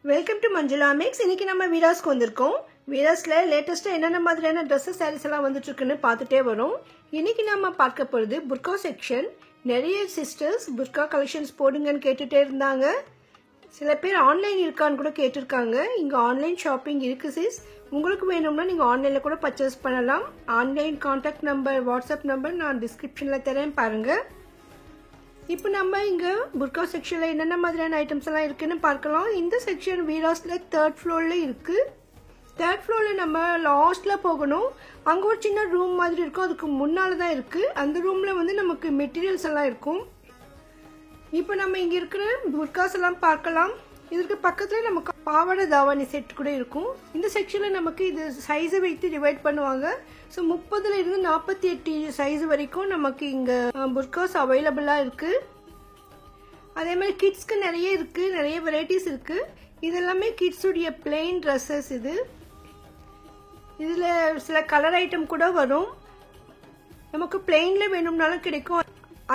Welcome to Manjula maths. இன்னைக்கு நம்ம வீராஸ்க்கு வந்திருக்கோம். வீராஸ்ல லேட்டஸ்டா என்னென்ன மாதிரியான ட்ரெஸ்ஸஸ் சாரீஸ் எல்லாம் வந்துட்டு இருக்குன்னு பார்த்துட்டே வரும். இன்னைக்கு நம்ம பார்க்க போறது புர்கா செக்ஷன். நிறைய சிஸ்டர்ஸ் புர்கா கலெக்ஷன்ஸ் போடுங்கன்னு கேட்டுட்டே இருந்தாங்க. சில பேர் ஆன்லைன் இருக்கான்னு கூட கேட்டிருக்காங்க. இங்க ஆன்லைன் ஷாப்பிங் இருக்கு சிஸ். உங்களுக்கு வேணும்னா நீங்க ஆன்லைன்ல கூட பர்ச்சேஸ் பண்ணலாம். Online contact number, WhatsApp number நான் டிஸ்கிரிப்ஷன்ல தரேன் பாருங்க. இப்போ நம்ம இங்கே புர்கா செக்ஷனில் என்னென்ன மாதிரியான ஐட்டம்ஸ் எல்லாம் இருக்குன்னு பார்க்கலாம். இந்த செக்ஷன் வீராஸில் 3rd ஃப்ளோரில் இருக்குது. 3rd ஃப்ளோரில் நம்ம லாஸ்ட்டில் போகணும். அங்கே ஒரு சின்ன ரூம் மாதிரி இருக்கும், அதுக்கு முன்னால் தான் இருக்குது. அந்த ரூமில் வந்து நமக்கு மெட்டீரியல்ஸ் எல்லாம் இருக்கும். இப்போ நம்ம இங்கே இருக்கிற புர்காஸ் எல்லாம் பார்க்கலாம். இதற்கு பக்கத்தில் நமக்கு பாவாடை தாவாணி செட் கூட இருக்கும். இந்த செக்ஷனில் நமக்கு இது சைஸை வைத்து டிவைட் பண்ணுவாங்க. ஸோ 30ல் இருந்து 48 சைஸ் வரைக்கும் நமக்கு இங்கே புர்காஸ் அவைலபிளாக இருக்குது. அதே மாதிரி கிட்ஸ்க்கு நிறைய இருக்குது, நிறைய வெரைட்டிஸ் இருக்குது. இதெல்லாமே கிட்ஸுடைய பிளெயின் ட்ரெஸ்ஸஸ். இதில் சில கலர் ஐட்டம் கூட வரும். நமக்கு பிளெயினில் வேணும்னாலும் கிடைக்கும்.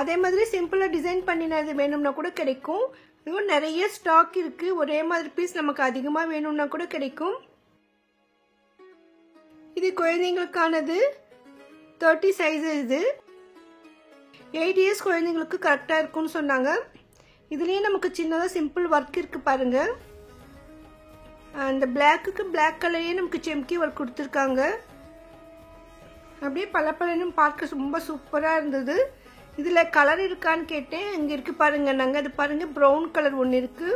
அதே மாதிரி சிம்பிளாக டிசைன் பண்ணினது வேணும்னா கூட கிடைக்கும். இதுவும் நிறைய ஸ்டாக் இருக்கு. ஒரே மாதிரி பீஸ் நமக்கு அதிகமாக வேணும்னா கூட கிடைக்கும். இது குழந்தைங்களுக்கானது 30 சைஸ். இது 8 இயர்ஸ் குழந்தைங்களுக்கு கரெக்டாக இருக்கும்னு சொன்னாங்க. இதுலேயே நமக்கு சின்னதாக சிம்பிள் ஒர்க் இருக்கு பாருங்க. அந்த பிளாக்குக்கு பிளாக் கலரையே நமக்கு செம்கி ஒர்க் கொடுத்துருக்காங்க. அப்படியே பளபளன்னு பார்க்க ரொம்ப சூப்பராக இருந்தது. இதில் கலர் இருக்கான்னு கேட்டேன். இங்கே இருக்கு பாருங்க. நாங்கள் அது பாருங்க, ப்ரௌன் கலர் ஒன்று இருக்கு.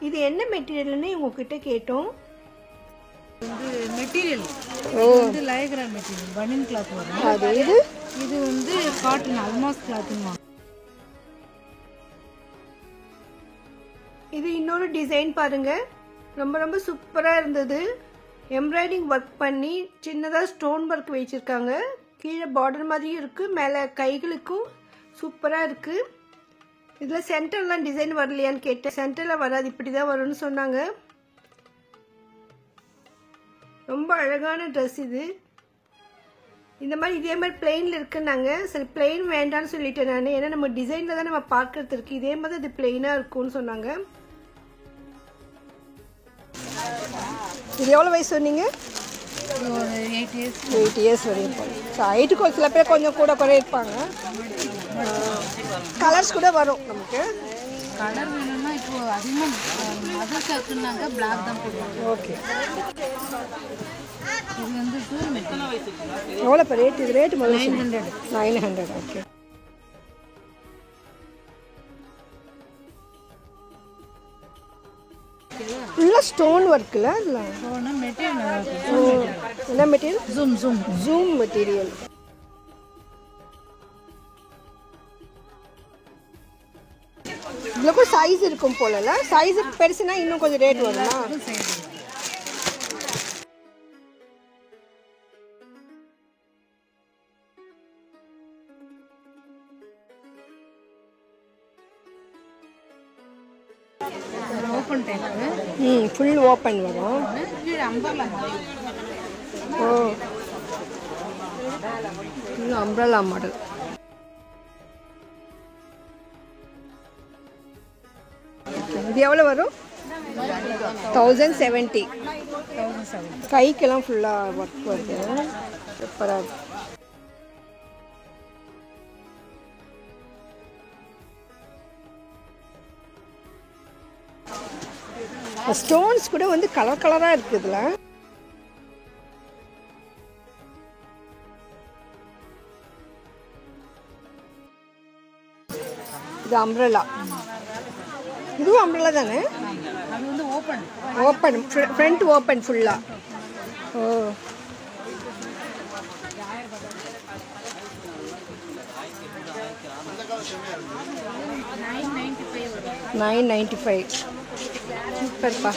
இது என்ன மெட்டீரியல்னு உங்ககிட்ட கேட்டோம். மெட்டீரியல் வந்து லயக்ராம் மெட்டீரியல், பனியன் கிளாத் வரும். அது இது வந்து காட்டன் அல்மாஸ் கிளாத்னு. இது இன்னொரு டிசைன் பாருங்க, ரொம்ப ரொம்ப சூப்பராக இருந்தது. எம்ப்ராய்டிங் ஒர்க் பண்ணி சின்னதாக ஸ்டோன் ஒர்க் வச்சிருக்காங்க. கீழே பார்டர் மாதிரியும் இருக்கு, மேலே கைகளுக்கும் சூப்பராக இருக்கு. இதில் சென்டர்லாம் டிசைன் வரலையான்னு கேட்டேன். சென்டரில் வராது, இப்படி தான் வரும்னு சொன்னாங்க. ரொம்ப அழகான ட்ரெஸ் இது. இந்த மாதிரி இதே மாதிரி பிளெயினில் இருக்குன்னாங்க. சரி, பிளெயின் வேண்டான்னு சொல்லிட்டேன் நான். ஏன்னா நம்ம டிசைனில் தான் நம்ம பார்க்கறது இருக்கு. இதே மாதிரி அது பிளெயினாக இருக்கும்னு சொன்னாங்க. இது எவ்வளோ வயசு சொன்னீங்க? 8 இயர்ஸ் வரையும் இருப்பாங்க. ஸோ ஹைட்டுக்கு சில பேர் கொஞ்சம் கூட குறை இருப்பாங்க. கலர்ஸ் கூட வரும் நமக்கு. கலர் வேணும்னா இப்போ அதிகமாக மதர் சர்க்குனாங்க பிளாக் தான் போடுவாங்க. ஓகே, இது வந்து எவ்வளோ இப்போ ரேட்? இது ரேட்டு 900. ஓகே. ஃபுல்லாக ஸ்டோன் ஒர்க்கில் இல்லை மெட்டீரியல். என்ன மெட்டீரியல்? Zoom material. இதில் கூட சைஸ் இருக்கும் போலல. சைஸ் பெருசுனா இன்னும் கொஞ்சம் ரேட் வருமா? Open type. ஃபுல் ஓப்பன் வரும். ஓ, ஃபுல் அம்ப்ரெல்லா மாடல். இது எவ்வளோ வரும்? 1070. கைக்கெல்லாம் ஃபுல்லாக ஒர்க் வருது, சூப்பராக இருக்கு. ஸ்டோன்ஸ் கூட வந்து கலர் கலராக இருக்குது. இதில் இது அம்ப்ரெல்லா. இதுவும் அம்ப்ரெல்லா தானே? அது வந்து ஓப்பன் ஃப்ரண்ட் ஓப்பன் ஃபுல்லாக. ஓ, $995. சூப்பர்ப்பா.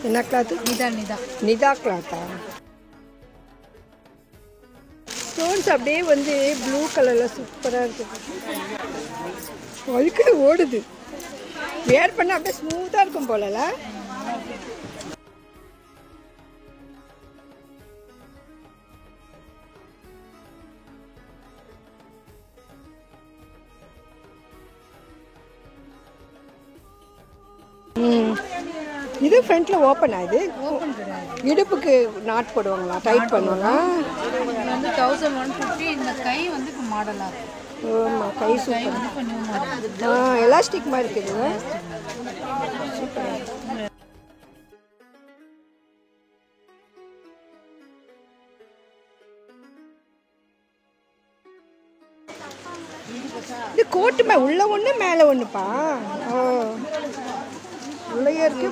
என்ன கிளாத்து? நிதா கிளாத்தா? ஸ்டோன்ஸ் அப்படியே வந்து ப்ளூ கலரில் சூப்பராக இருக்குது. வழுக்க ஓடுது. வேர் பண்ண அப்படியே ஸ்மூத்தாக இருக்கும் போலல. ம். இது ஃப்ரண்ட்டில் ஓப்பன் ஆகுது. ஓப்பன் கிடையாது. இடுப்புக்கு நாட் போடுவாங்களா, டைட் பண்ணுவாங்க. இது வந்து 1150. இந்த கை வந்து இப்போ மாடலாக இருக்கும். ஆமாம், கை கை சூப்பர். வந்து இப்போ நியூ மாடல். எலாஸ்டிக் மாதிரி இருக்குது. இது கோட்டுமே உள்ள ஒன்று மேலே ஒன்றுப்பா. ஓ, உள்ளே இருக்கு.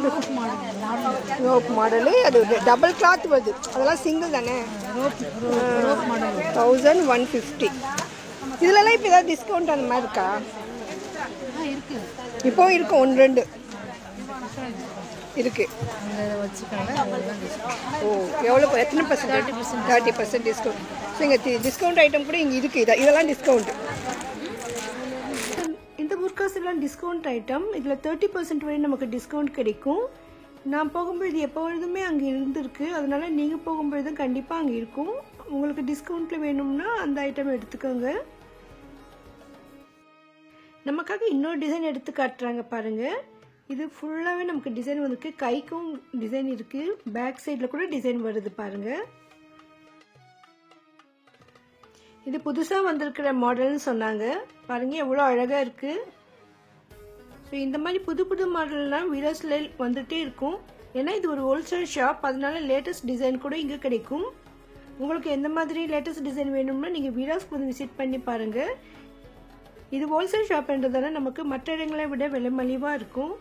Rope model. அது டபுள் கிளாத் வருது. அதெல்லாம் சிங்கிள் தானே. Rope model 1150. இதுலலாம் இப்போ ஏதாவது டிஸ்கவுண்ட் அந்த மாதிரி இருக்கா? இருக்குது. இப்போ இருக்கும் 1-2 இருக்கு. வச்சுக்காங்க. ஓ, எவ்வளோ, எத்தனை பர்சன்ட்? 30% டிஸ்கவுண்ட். ஸோ இங்கே டிஸ்கவுண்ட் ஐட்டம் கூட இங்கே இருக்குது. இதெல்லாம் டிஸ்கவுண்ட். இந்த புர்காஸ் எல்லாம் டிஸ்கவுண்ட் ஐட்டம். இதில் 30% வரை நமக்கு டிஸ்கவுண்ட் கிடைக்கும். நான் போகும்போது எப்பொழுதுமே அங்கே இருந்திருக்கு. அதனால நீங்கள் போகும்பொழுதும் கண்டிப்பாக அங்கே இருக்கும். உங்களுக்கு டிஸ்கவுண்ட்டில் வேணும்னா அந்த ஐட்டம் எடுத்துக்கோங்க. நமக்காக இன்னொரு டிசைன் எடுத்து காட்டுறாங்க பாருங்கள். இது ஃபுல்லாகவே நமக்கு டிசைன் வந்துருக்கு. கைக்கும் டிசைன் இருக்குது. பேக் சைடில் கூட டிசைன் வருது பாருங்கள். இது புதுசாக வந்திருக்கிற மாடல்னு சொன்னாங்க. பாருங்கள் எவ்வளோ அழகாக இருக்குது. ஸோ இந்த மாதிரி புது புது மாடல்லாம் வீடியோஸில் வந்துகிட்டே இருக்கும். ஏன்னா இது ஒரு ஹோல்சேல் ஷாப். அதனால லேட்டஸ்ட் டிசைன் கூட இங்கே கிடைக்கும். உங்களுக்கு எந்த மாதிரி லேட்டஸ்ட் டிசைன் வேணும்னா நீங்கள் வீடியோஸ்க்கு வந்து விசிட் பண்ணி பாருங்கள். இது ஹோல்சேல் ஷாப்ன்றதால நமக்கு மற்ற இடங்களை விட விலை மலிவாக இருக்கும்.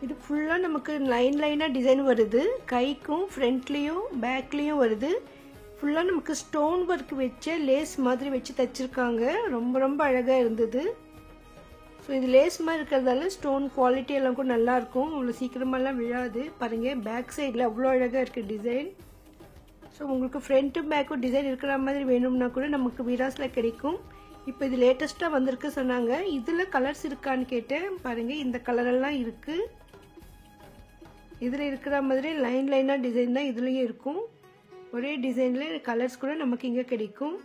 இது ஃபுல்லாக நமக்கு லைனாக டிசைன் வருது. கைக்கும் ஃப்ரண்ட்லேயும் பேக்லேயும் வருது. ஃபுல்லாக நமக்கு ஸ்டோன் ஒர்க் வச்ச லேஸ் மாதிரி வச்சு தைச்சிருக்காங்க. ரொம்ப ரொம்ப அழகாக இருந்தது. ஸோ இது லேஸ் மாதிரி இருக்கிறதால ஸ்டோன் குவாலிட்டி எல்லாம் கூட நல்லாயிருக்கும். அவ்வளோ சீக்கிரமாலாம் விழாது. பாருங்கள் பேக் சைடில் அவ்வளோ அழகாக இருக்குது டிசைன். ஸோ உங்களுக்கு ஃப்ரண்ட்டு பேக்கும் டிசைன் இருக்கிற மாதிரி வேணும்னா கூட நமக்கு வீராஸில் கிடைக்கும். இப்போ இது லேட்டஸ்ட்டாக வந்திருக்கு சொன்னாங்க. இதில் கலர்ஸ் இருக்கான்னு கேட்டேன். பாருங்கள் இந்த கலரெல்லாம் இருக்குது. இதில் இருக்கிற மாதிரி லைனாக டிசைன் தான் இதுலேயும் இருக்கும். ஒரே டிசைனில் கலர்ஸ் கூட நமக்கு இங்கே கிடைக்கும்.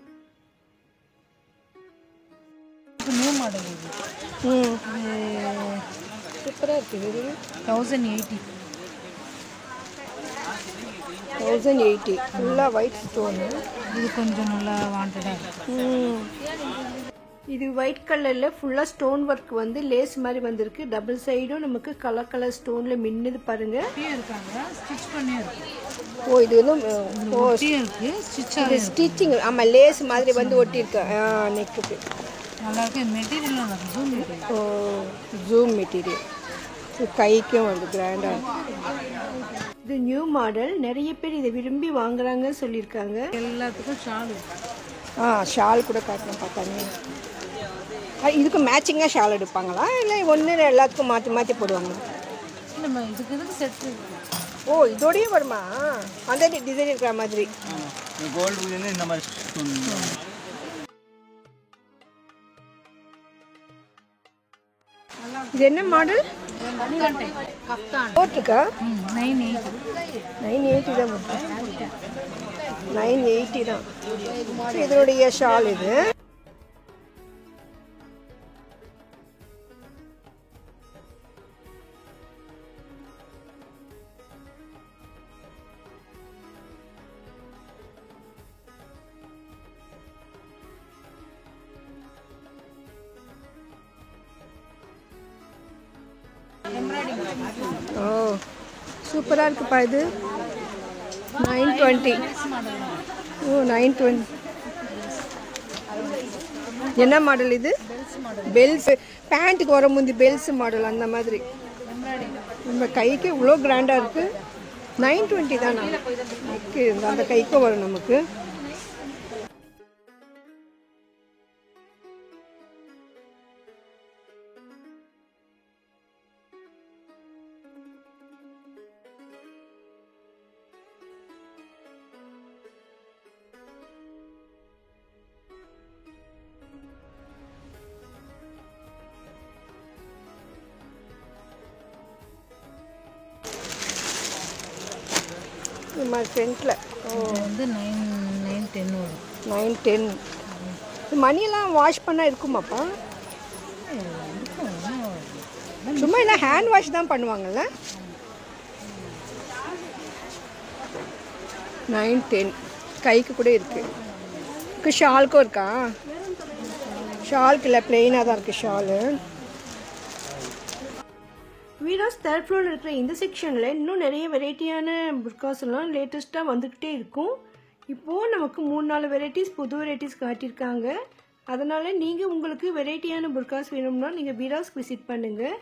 நியூ மாடல் இது. சூப்பராக இருக்குது. இது 1080. 1080 ஃபுல்லாக ஒயிட் ஸ்டோனு. இது கொஞ்சம் நல்லா வாண்டடாக இருக்குது. இது ஒயிட் கலரில் ஃபுல்லாக ஸ்டோன் ஒர்க் வந்து லேஸ் மாதிரி வந்திருக்கு. டபுள் சைடும் நமக்கு கலர் கலர் ஸ்டோனில் மின்னுது பாருங்க. இருக்காங்க ஸ்டிச் பண்ணி இருக்கு. ஓ, இது வந்து இருக்கு இது ஸ்டிச்சிங். ஆமாம், லேஸ் மாதிரி வந்து ஒட்டியிருக்கு நெக்குக்கு. நல்லா இருக்கு. Material zoom material. ஓ, ஜூம் மெட்டீரியல். கைக்கும் வந்து கிராண்டாக. இது நியூ மாடல். நிறைய பேர் இதை விரும்பி வாங்குறாங்கன்னு சொல்லியிருக்காங்க. எல்லாத்துக்கும் ஷால். ஷால் கூட காட்டணும் பார்த்தாங்க. இதுக்கு மேட்சிங்காக ஷால் எடுப்பாங்களா இல்லை ஒன்று எல்லாத்துக்கும் மாற்றி மாற்றி போடுவாங்களா? இல்லைம்மா, இதுக்கு செட்டு. ஓ, இதோடய வருமா? அந்த டிசைன் இருக்கிற மாதிரி. கோல்டு இந்த மாதிரி. இது என்ன மாடல்? போட்டிருக்கா? 980 தான். 980 தான். இதனுடைய ஷால் இது. ஓ, சூப்பராக இருக்குப்பா. இது 920. ஓ, 920. என்ன மாடல் இது? பெல்ஸ். பேண்ட்டுக்கு வர முந்தி பெல்ஸ் மாடல் அந்த மாதிரி. நம்ம கைக்கு இவ்வளோ கிராண்டாக இருக்குது. 920 தான். நெக்கு அந்த கைக்கும் வரும் நமக்கு. ஃப்ரண்ட்டில் வந்து 910 வரும். 910. மணியெல்லாம் வாஷ் பண்ணால் இருக்குமாப்பா? சும்மா இல்லை ஹேண்ட் வாஷ் தான் பண்ணுவாங்கல்ல. 9, 10 கைக்கு கூட இருக்குது. ஷாலுக்கும் இருக்கா? ஷாலுக்கு இல்லை, பிளெயினாக தான் இருக்குது ஷாலு. வீராஸ் 3rd ஃப்ளோரில் இருக்கிற இந்த செக்ஷனில் இன்னும் நிறைய வெரைட்டியான புர்காஸ் எல்லாம் லேட்டஸ்ட்டாக வந்துக்கிட்டே இருக்கும். இப்போது நமக்கு 3-4 வெரைட்டிஸ் புது வெரைட்டிஸ் காட்டியிருக்காங்க. அதனால் நீங்கள் உங்களுக்கு வெரைட்டியான புர்காஸ் வேணும்னா நீங்கள் வீராஸ்க்கு விசிட் பண்ணுங்கள்.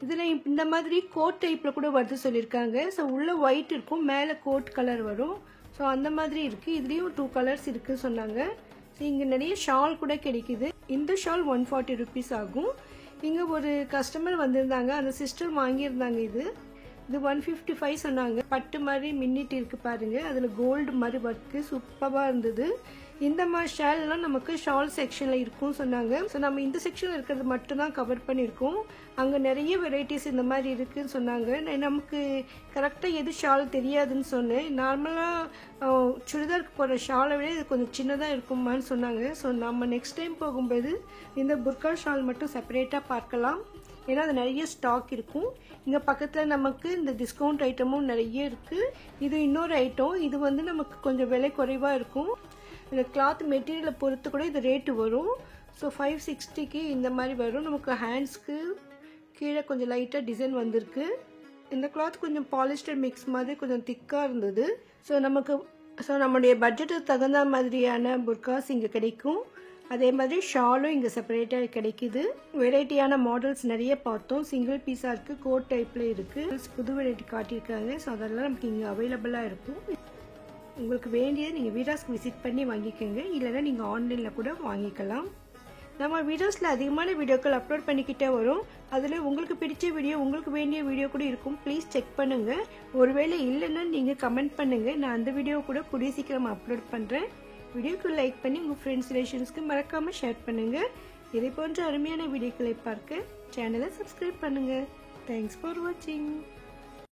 இதில் இந்த மாதிரி கோட் டைப்பில் கூட வருது சொல்லியிருக்காங்க. ஸோ உள்ளே ஒயிட் இருக்கும், மேலே கோட் கலர் வரும். ஸோ அந்த மாதிரி இருக்குது. இதுலேயும் 2 கலர்ஸ் இருக்குதுன்னு சொன்னாங்க. ஸோ இங்கே நிறைய ஷால் கூட கிடைக்குது. இந்த ஷால் 140 ருபீஸ் ஆகும். இங்கே ஒரு கஸ்டமர் வந்திருந்தாங்க, அந்த சிஸ்டர் வாங்கியிருந்தாங்க. இது 155 சொன்னாங்க. பட்டு மாதிரி மின்னிட்டு இருக்கு பாருங்க, அதில் கோல்டு மாதிரி ஒர்க்கு சூப்பராக இருந்தது. இந்த மாதிரி ஷால்லாம் நமக்கு ஷால் செக்ஷனில் இருக்கும்னு சொன்னாங்க. ஸோ நம்ம இந்த செக்ஷனில் இருக்கிறது மட்டும்தான் கவர் பண்ணியிருக்கோம். அங்கே நிறைய வெரைட்டிஸ் இந்த மாதிரி இருக்குதுன்னு சொன்னாங்க. நமக்கு கரெக்டாக எது ஷால் தெரியாதுன்னு சொன்னேன். நார்மலாக சுடிதாருக்கு போகிற ஷாலை விட இது கொஞ்சம் சின்னதாக இருக்குமான்னு சொன்னாங்க. ஸோ நம்ம நெக்ஸ்ட் டைம் போகும்போது இந்த புர்கா ஷால் மட்டும் செப்பரேட்டாக பார்க்கலாம். ஏன்னா அது நிறைய ஸ்டாக் இருக்கும். இங்கே பக்கத்தில் நமக்கு இந்த டிஸ்கவுண்ட் ஐட்டமும் நிறைய இருக்குது. இது இன்னொரு ஐட்டம். இது வந்து நமக்கு கொஞ்சம் விலை குறைவாக இருக்கும். இந்த கிளாத் மெட்டீரியலை பொறுத்து கூட இது ரேட்டு வரும். ஸோ 560க்கு இந்த மாதிரி வரும். நமக்கு ஹேண்ட்ஸ்க்கு கீழே கொஞ்சம் லைட்டாக டிசைன் வந்திருக்கு. இந்த கிளாத் கொஞ்சம் பாலிஸ்டர் மிக்ஸ் மாதிரி கொஞ்சம் திக்காக இருந்தது. ஸோ நம்முடைய பட்ஜெட்டுக்கு தகுந்த மாதிரியான புர்காஸ் இங்கே கிடைக்கும். அதே மாதிரி ஷாலும் இங்கே செப்பரேட்டாக கிடைக்குது. வெரைட்டியான மாடல்ஸ் நிறைய பார்த்தோம். சிங்கிள் பீஸாக இருக்குது, கோட் டைப்பில் இருக்குது. புது வெரைட்டி காட்டியிருக்காங்க. ஸோ அதெல்லாம் நமக்கு இங்கே அவைலபிளாக இருக்கும். உங்களுக்கு வேண்டியதை நீங்கள் வீராஸ்க்கு விசிட் பண்ணி வாங்கிக்கோங்க. இல்லைன்னா நீங்கள் ஆன்லைனில் கூட வாங்கிக்கலாம். நம்ம வீடியோஸில் அதிகமான வீடியோக்கள் அப்லோட் பண்ணிக்கிட்டே வரும். அதில் உங்களுக்கு பிடிச்ச வீடியோ, உங்களுக்கு வேண்டிய வீடியோ கூட இருக்கும். ப்ளீஸ் செக் பண்ணுங்கள். ஒருவேளை இல்லைன்னா நீங்கள் கமெண்ட் பண்ணுங்கள். நான் அந்த வீடியோ கூட கூடிய சீக்கிரம் அப்லோட் பண்ணுறேன். வீடியோக்கு லைக் பண்ணி உங்கள் ஃப்ரெண்ட்ஸ் ரிலேஷன்ஸ்க்கு மறக்காமல் ஷேர் பண்ணுங்கள். இதை போன்ற அருமையான வீடியோக்களை பார்க்க சேனலை சப்ஸ்கிரைப் பண்ணுங்கள். தேங்க்ஸ் ஃபார் வாட்சிங்.